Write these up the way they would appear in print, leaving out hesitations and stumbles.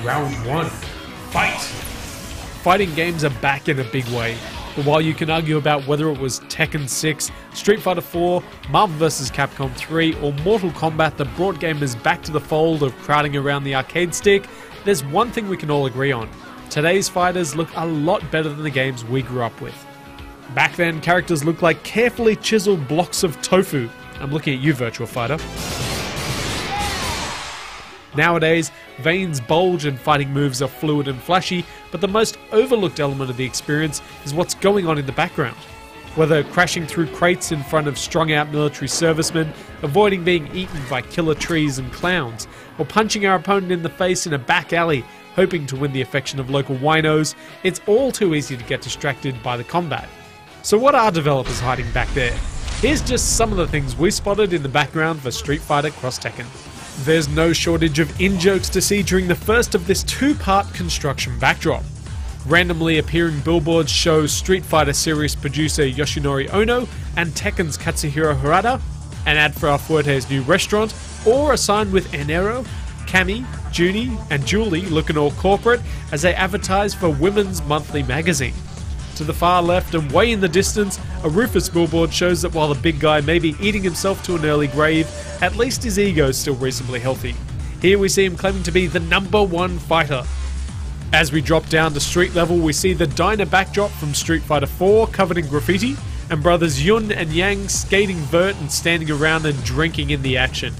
Round 1. Fight! Fighting games are back in a big way, but while you can argue about whether it was Tekken 6, Street Fighter 4, Marvel vs. Capcom 3 or Mortal Kombat that brought gamers back to the fold of crowding around the arcade stick, there's one thing we can all agree on. Today's fighters look a lot better than the games we grew up with. Back then, characters looked like carefully chiseled blocks of tofu. I'm looking at you, Virtua Fighter. Nowadays, veins bulge and fighting moves are fluid and flashy, but the most overlooked element of the experience is what's going on in the background. Whether crashing through crates in front of strung-out military servicemen, avoiding being eaten by killer trees and clowns, or punching our opponent in the face in a back alley, hoping to win the affection of local winos, it's all too easy to get distracted by the combat. So what are developers hiding back there? Here's just some of the things we spotted in the background for Street Fighter Cross Tekken. There's no shortage of in-jokes to see during the first of this two-part construction backdrop. Randomly appearing billboards show Street Fighter series producer Yoshinori Ono and Tekken's Katsuhiro Harada, an ad for Alfuerte's new restaurant, or a sign with Enero, Cammy, Junie, and Julie looking all corporate as they advertise for Women's Monthly magazine. To the far left and way in the distance, a Rufus billboard shows that while the big guy may be eating himself to an early grave, at least his ego's still reasonably healthy. Here we see him claiming to be the #1 fighter. As we drop down to street level, we see the diner backdrop from Street Fighter 4 covered in graffiti, and brothers Yun and Yang skating vert and standing around and drinking in the action.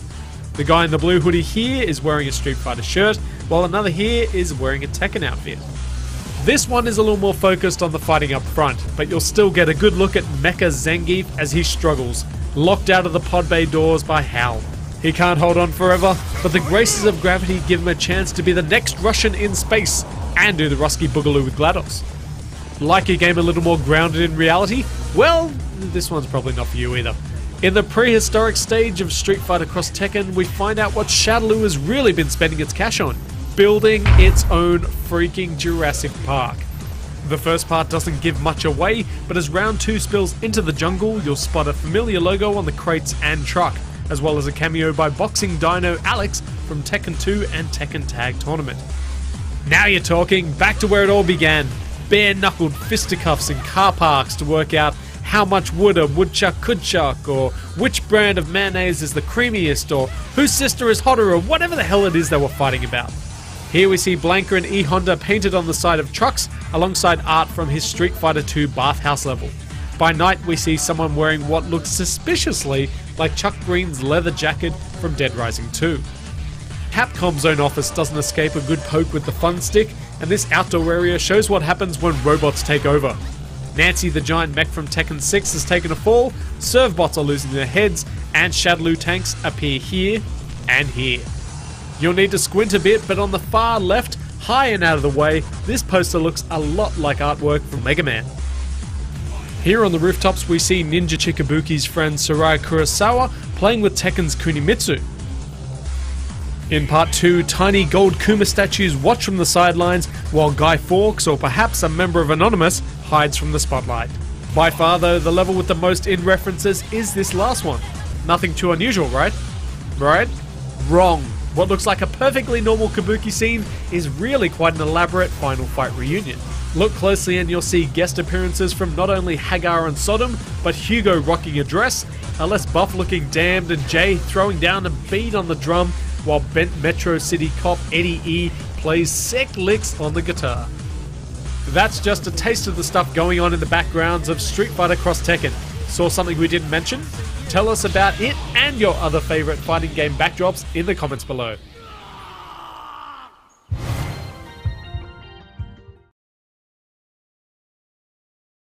The guy in the blue hoodie here is wearing a Street Fighter shirt, while another here is wearing a Tekken outfit. This one is a little more focused on the fighting up front, but you'll still get a good look at Mecha Zangief as he struggles, locked out of the pod bay doors by Hal. He can't hold on forever, but the graces of gravity give him a chance to be the next Russian in space and do the Rusky Boogaloo with GLaDOS. Like a game a little more grounded in reality? Well, this one's probably not for you either. In the prehistoric stage of Street Fighter Cross Tekken, we find out what Shadaloo has really been spending its cash on. Building its own freaking Jurassic Park. The first part doesn't give much away, but as round 2 spills into the jungle, you'll spot a familiar logo on the crates and truck, as well as a cameo by boxing dino Alex from Tekken 2 and Tekken Tag Tournament. Now you're talking, back to where it all began. Bare-knuckled fisticuffs in car parks to work out how much wood a woodchuck could chuck, or which brand of mayonnaise is the creamiest, or whose sister is hotter, or whatever the hell it is they were fighting about. Here we see Blanka and E-Honda painted on the side of trucks, alongside art from his Street Fighter 2 bathhouse level. By night we see someone wearing what looks suspiciously like Chuck Green's leather jacket from Dead Rising 2. Capcom's own office doesn't escape a good poke with the fun stick, and this outdoor area shows what happens when robots take over. Nancy the giant mech from Tekken 6 has taken a fall, Servbots are losing their heads, and Shadaloo tanks appear here and here. You'll need to squint a bit, but on the far left, high and out of the way, this poster looks a lot like artwork from Mega Man. Here on the rooftops we see Ninja Chikabuki's friend Soraya Kurosawa playing with Tekken's Kunimitsu. In part 2, tiny gold Kuma statues watch from the sidelines, while Guy Fawkes, or perhaps a member of Anonymous, hides from the spotlight. By far though, the level with the most in references is this last one. Nothing too unusual, right? Right? Wrong. What looks like a perfectly normal kabuki scene is really quite an elaborate final fight reunion. Look closely and you'll see guest appearances from not only Hagar and Sodom, but Hugo rocking a dress, a less buff looking Damned, and Jay throwing down a beat on the drum, while bent Metro City cop Eddie E plays sick licks on the guitar. That's just a taste of the stuff going on in the backgrounds of Street Fighter Cross Tekken. Saw something we didn't mention? Tell us about it and your other favourite fighting game backdrops in the comments below.